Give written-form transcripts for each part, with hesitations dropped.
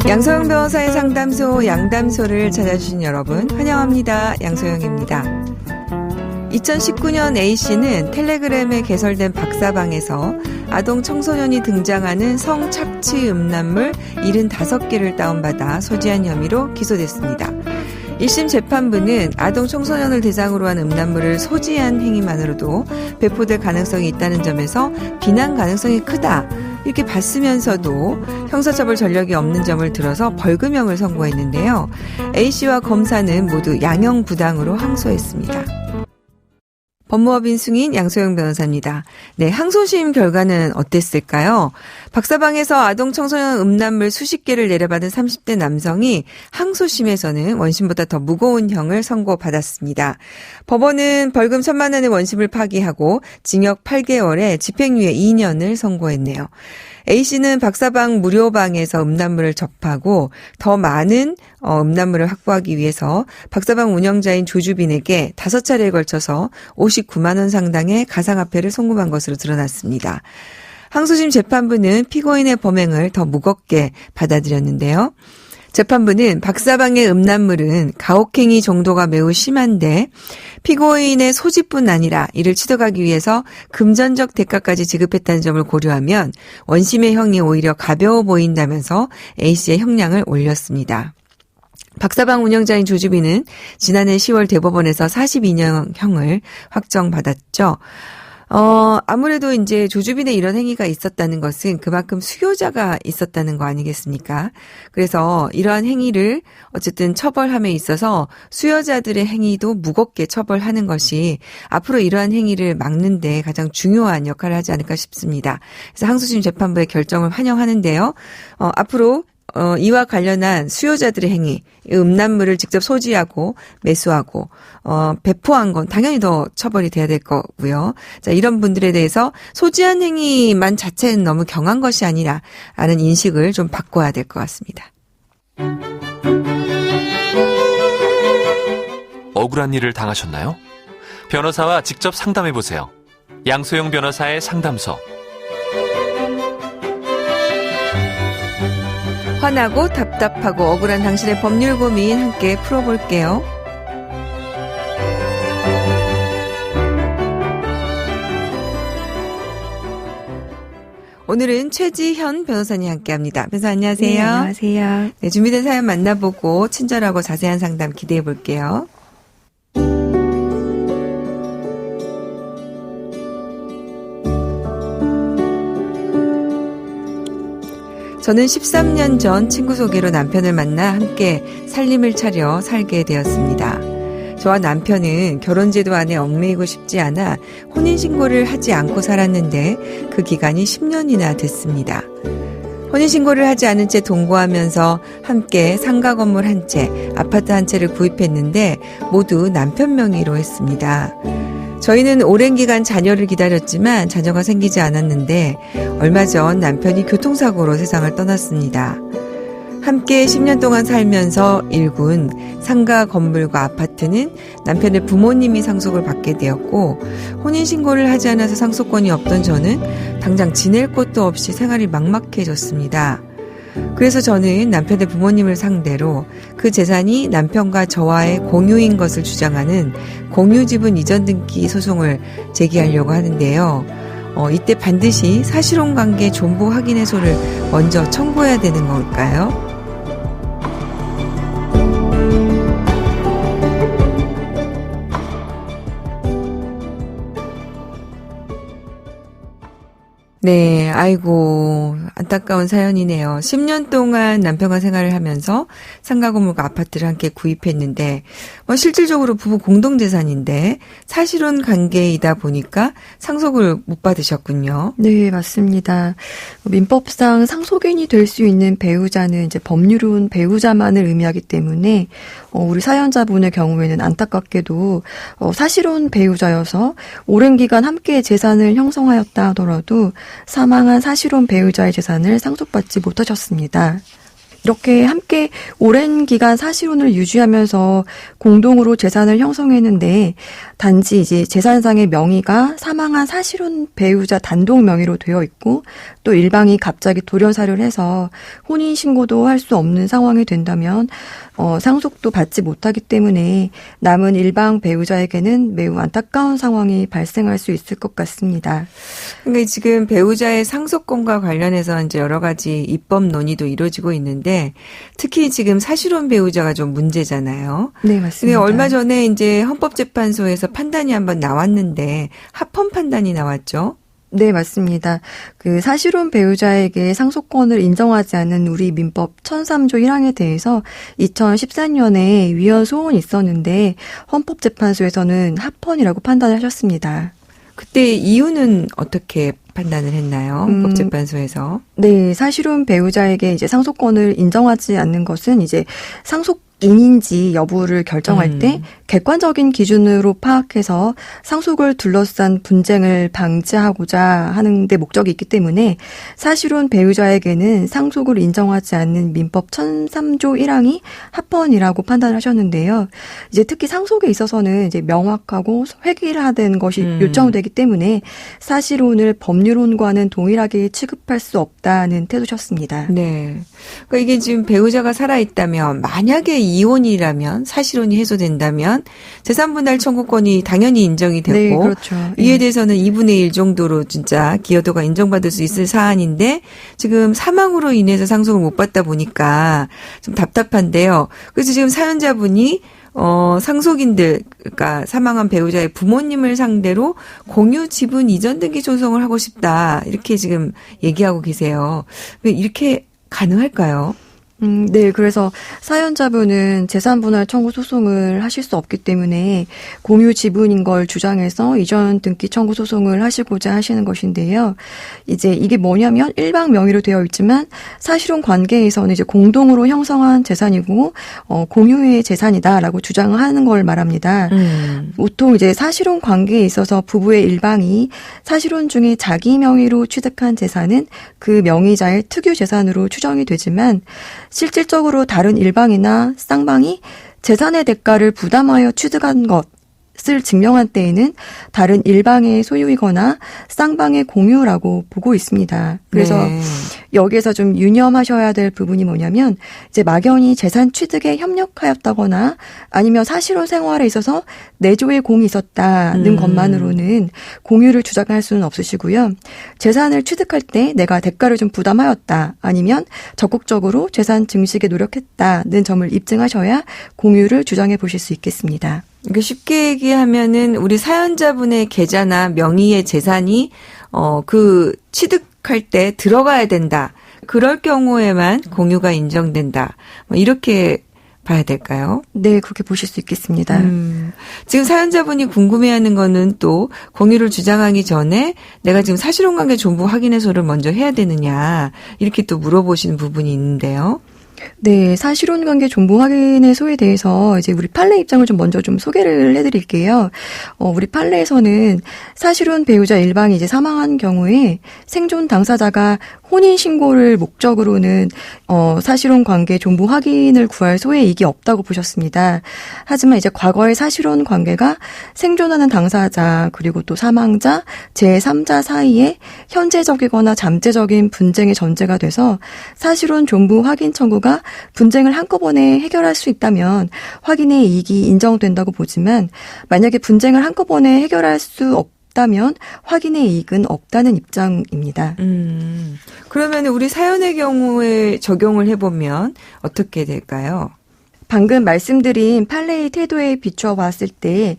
양소영 변호사의 상담소 양담소를 찾아주신 여러분 환영합니다. 양소영입니다. 2019년 A씨는 텔레그램에 개설된 박사방에서 아동 청소년이 등장하는 성착취 음란물 75개를 다운받아 소지한 혐의로 기소됐습니다. 1심 재판부는 아동 청소년을 대상으로 한 음란물을 소지한 행위만으로도 배포될 가능성이 있다는 점에서 비난 가능성이 크다 이렇게 봤으면서도 형사처벌 전력이 없는 점을 들어서 벌금형을 선고했는데요. A씨와 검사는 모두 양형부당으로 항소했습니다. 법무법인 승인 양소영 변호사입니다. 네, 항소심 결과는 어땠을까요? 박사방에서 아동 청소년 음란물 수십 개를 내려받은 30대 남성이 항소심에서는 원심보다 더 무거운 형을 선고받았습니다. 법원은 벌금 1,000만 원의 원심을 파기하고 징역 8개월에 집행유예 2년을 선고했네요. A씨는 박사방 무료방에서 음란물을 접하고 더 많은 음란물을 확보하기 위해서 박사방 운영자인 조주빈에게 5차례에 걸쳐서 59만 원 상당의 가상화폐를 송금한 것으로 드러났습니다. 항소심 재판부는 피고인의 범행을 더 무겁게 받아들였는데요. 재판부는 박사방의 음란물은 가혹행위 정도가 매우 심한데 피고인의 소지뿐 아니라 이를 취득하기 위해서 금전적 대가까지 지급했다는 점을 고려하면 원심의 형이 오히려 가벼워 보인다면서 A씨의 형량을 올렸습니다. 박사방 운영자인 조주빈은 지난해 10월 대법원에서 42년형을 확정받았죠. 아무래도 이제 조주빈의 이런 행위가 있었다는 것은 그만큼 수요자가 있었다는 거 아니겠습니까? 그래서 이러한 행위를 어쨌든 처벌함에 있어서 수요자들의 행위도 무겁게 처벌하는 것이 앞으로 이러한 행위를 막는 데 가장 중요한 역할을 하지 않을까 싶습니다. 그래서 항소심 재판부의 결정을 환영하는데요. 앞으로 이와 관련한 수요자들의 행위, 음란물을 직접 소지하고 매수하고 배포한 건 당연히 더 처벌이 돼야 될 거고요. 자, 이런 분들에 대해서 소지한 행위만 자체는 너무 경한 것이 아니라 라는 인식을 좀 바꿔야 될 것 같습니다. 억울한 일을 당하셨나요? 변호사와 직접 상담해 보세요. 양소영 변호사의 상담소. 화나고 답답하고 억울한 당신의 법률 고민 함께 풀어볼게요. 오늘은 최지현 변호사님 함께합니다. 변호사 안녕하세요. 네, 안녕하세요. 네, 준비된 사연 만나보고 친절하고 자세한 상담 기대해 볼게요. 저는 13년 전 친구 소개로 남편을 만나 함께 살림을 차려 살게 되었습니다. 저와 남편은 결혼제도 안에 얽매이고 싶지 않아 혼인신고를 하지 않고 살았는데 그 기간이 10년이나 됐습니다. 혼인신고를 하지 않은 채 동거하면서 함께 상가 건물 한 채, 아파트 한 채를 구입했는데 모두 남편 명의로 했습니다. 저희는 오랜 기간 자녀를 기다렸지만 자녀가 생기지 않았는데 얼마 전 남편이 교통사고로 세상을 떠났습니다. 함께 10년 동안 살면서 일군 상가 건물과 아파트는 남편의 부모님이 상속을 받게 되었고 혼인신고를 하지 않아서 상속권이 없던 저는 당장 지낼 곳도 없이 생활이 막막해졌습니다. 그래서 저는 남편의 부모님을 상대로 그 재산이 남편과 저와의 공유인 것을 주장하는 공유지분 이전 등기 소송을 제기하려고 하는데요. 이때 반드시 사실혼관계 존보 확인해소를 먼저 청구해야 되는 걸까요? 네, 아이고 안타까운 사연이네요. 10년 동안 남편과 생활을 하면서 상가 건물과 아파트를 함께 구입했는데 실질적으로 부부 공동재산인데 사실혼 관계이다 보니까 상속을 못 받으셨군요. 네, 맞습니다. 민법상 상속인이 될 수 있는 배우자는 이제 법률은 배우자만을 의미하기 때문에 우리 사연자분의 경우에는 안타깝게도 사실혼 배우자여서 오랜 기간 함께 재산을 형성하였다 하더라도 사망한 사실혼 배우자의 재산을 상속받지 못하셨습니다. 이렇게 함께 오랜 기간 사실혼을 유지하면서 공동으로 재산을 형성했는데 단지 이제 재산상의 명의가 사망한 사실혼 배우자 단독 명의로 되어 있고 또 일방이 갑자기 돌연사를 해서 혼인신고도 할 수 없는 상황이 된다면 상속도 받지 못하기 때문에 남은 일방 배우자에게는 매우 안타까운 상황이 발생할 수 있을 것 같습니다. 그러니까 지금 배우자의 상속권과 관련해서 이제 여러 가지 입법 논의도 이루어지고 있는데 특히 지금 사실혼 배우자가 좀 문제잖아요. 네, 맞습니다. 얼마 전에 이제 헌법재판소에서 판단이 한번 나왔는데 합헌 판단이 나왔죠. 네, 맞습니다. 그 사실혼 배우자에게 상속권을 인정하지 않은 우리 민법 1003조 1항에 대해서 2014년에 위헌 소원이 있었는데 헌법재판소에서는 합헌이라고 판단을 하셨습니다. 그때 이유는 어떻게 판단을 했나요? 헌법재판소에서. 네, 사실혼 배우자에게 이제 상속권을 인정하지 않는 것은 이제 상속인인지 여부를 결정할 때 객관적인 기준으로 파악해서 상속을 둘러싼 분쟁을 방지하고자 하는 데 목적이 있기 때문에 사실혼 배우자에게는 상속을 인정하지 않는 민법 1003조 1항이 합헌이라고 판단을 하셨는데요. 이제 특히 상속에 있어서는 이제 명확하고 획일화된 것이 요청되기 때문에 사실혼을 법률혼과는 동일하게 취급할 수 없다는 태도셨습니다. 네. 그러니까 이게 지금 배우자가 살아있다면 만약에 이혼이라면 사실혼이 해소된다면 재산분할 청구권이 당연히 인정이 되고 네, 그렇죠. 이에 대해서는 2분의 1 정도로 진짜 기여도가 인정받을 수 있을 사안인데 지금 사망으로 인해서 상속을 못 받다 보니까 좀 답답한데요. 그래서 지금 사연자분이 상속인들, 그러니까 사망한 배우자의 부모님을 상대로 공유 지분 이전 등기 소송을 하고 싶다. 이렇게 지금 얘기하고 계세요. 이렇게 가능할까요? 네, 그래서 사연자분은 재산분할 청구 소송을 하실 수 없기 때문에 공유 지분인 걸 주장해서 이전 등기 청구 소송을 하시고자 하시는 것인데요. 이제 이게 뭐냐면 일방 명의로 되어 있지만 사실혼 관계에서는 이제 공동으로 형성한 재산이고 공유의 재산이다라고 주장하는 걸 말합니다. 보통 이제 사실혼 관계에 있어서 부부의 일방이 사실혼 중에 자기 명의로 취득한 재산은 그 명의자의 특유 재산으로 추정이 되지만 실질적으로 다른 일방이나 쌍방이 재산의 대가를 부담하여 취득한 것을 증명한 때에는 다른 일방의 소유이거나 쌍방의 공유라고 보고 있습니다. 그래서 네. 여기에서 좀 유념하셔야 될 부분이 뭐냐면 이제 막연히 재산 취득에 협력하였다거나 아니면 사실혼 생활에 있어서 내조의 공이 있었다는 것만으로는 공유를 주장할 수는 없으시고요. 재산을 취득할 때 내가 대가를 좀 부담하였다 아니면 적극적으로 재산 증식에 노력했다는 점을 입증하셔야 공유를 주장해 보실 수 있겠습니다. 그러니까 쉽게 얘기하면은 우리 사연자분의 계좌나 명의의 재산이 그 취득할 때 들어가야 된다. 그럴 경우에만 공유가 인정된다. 이렇게 봐야 될까요? 네, 그렇게 보실 수 있겠습니다. 지금 사연자분이 궁금해하는 거는 또 공유를 주장하기 전에 내가 지금 사실혼관계 존부 확인해소를 먼저 해야 되느냐 이렇게 또 물어보시는 부분이 있는데요. 네, 사실혼 관계 존부 확인의 소에 대해서 이제 우리 판례 입장을 좀 먼저 좀 소개를 해드릴게요. 우리 판례에서는 사실혼 배우자 일방이 이제 사망한 경우에 생존 당사자가 혼인 신고를 목적으로는 사실혼 관계 존부 확인을 구할 소에 이익이 없다고 보셨습니다. 하지만 이제 과거의 사실혼 관계가 생존하는 당사자 그리고 또 사망자 제3자 사이에 현재적이거나 잠재적인 분쟁의 전제가 돼서 사실혼 존부 확인 청구가 분쟁을 한꺼번에 해결할 수 있다면 확인의 이익이 인정된다고 보지만 만약에 분쟁을 한꺼번에 해결할 수 없다면 확인의 이익은 없다는 입장입니다. 그러면 우리 사연의 경우에 적용을 해보면 어떻게 될까요? 방금 말씀드린 판례의 태도에 비추어 봤을 때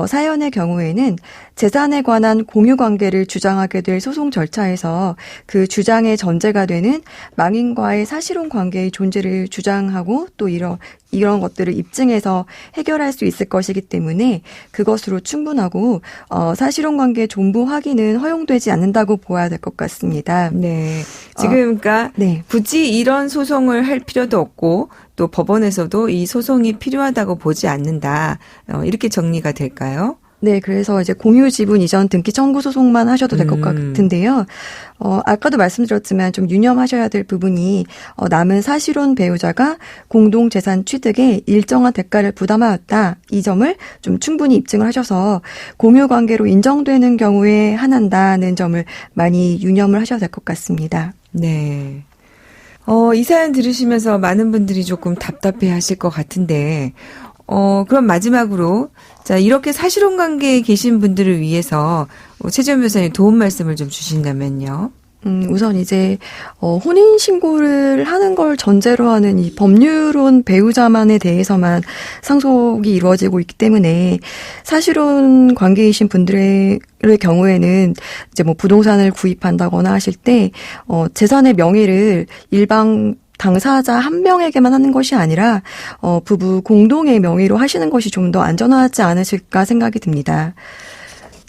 사연의 경우에는 재산에 관한 공유 관계를 주장하게 될 소송 절차에서 그 주장의 전제가 되는 망인과의 사실혼 관계의 존재를 주장하고 또 이런 것들을 입증해서 해결할 수 있을 것이기 때문에 그것으로 충분하고 사실혼 관계 존부 확인은 허용되지 않는다고 보아야 될 것 같습니다. 네. 지금 그러니까 네. 굳이 이런 소송을 할 필요도 없고 또 법원에서도 이 소송이 필요하다고 보지 않는다. 이렇게 정리가 될까요? 네, 그래서 이제 공유 지분 이전 등기 청구 소송만 하셔도 될 것 같은데요. 아까도 말씀드렸지만 좀 유념하셔야 될 부분이 남은 사실혼 배우자가 공동 재산 취득에 일정한 대가를 부담하였다. 이 점을 좀 충분히 입증을 하셔서 공유 관계로 인정되는 경우에 한한다는 점을 많이 유념을 하셔야 될 것 같습니다. 네. 이 사연 들으시면서 많은 분들이 조금 답답해 하실 것 같은데, 그럼 마지막으로, 자, 이렇게 사실혼 관계에 계신 분들을 위해서 최재원 변호사님 도움 말씀을 좀 주신다면요. 우선 이제 혼인신고를 하는 걸 전제로 하는 이 법률혼 배우자만에 대해서만 상속이 이루어지고 있기 때문에 사실혼 관계이신 분들의 경우에는 이제 뭐 부동산을 구입한다거나 하실 때 재산의 명의를 일방 당사자 한 명에게만 하는 것이 아니라 부부 공동의 명의로 하시는 것이 좀 더 안전하지 않으실까 생각이 듭니다.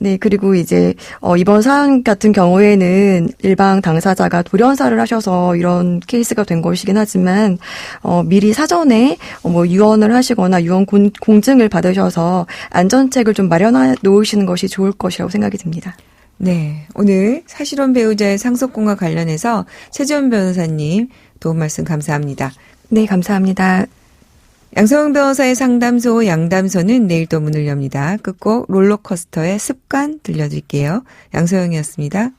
네, 그리고 이제 이번 사연 같은 경우에는 일방 당사자가 돌연사를 하셔서 이런 케이스가 된 것이긴 하지만 미리 사전에 뭐 유언을 하시거나 유언 공증을 받으셔서 안전책을 좀 마련해 놓으시는 것이 좋을 것이라고 생각이 듭니다. 네, 오늘 사실혼 배우자의 상속권과 관련해서 최재원 변호사님 도움 말씀 감사합니다. 네, 감사합니다. 양소영 변호사의 상담소 양담소는 내일 또 문을 엽니다. 끝곡 롤러코스터의 습관 들려드릴게요. 양소영이었습니다.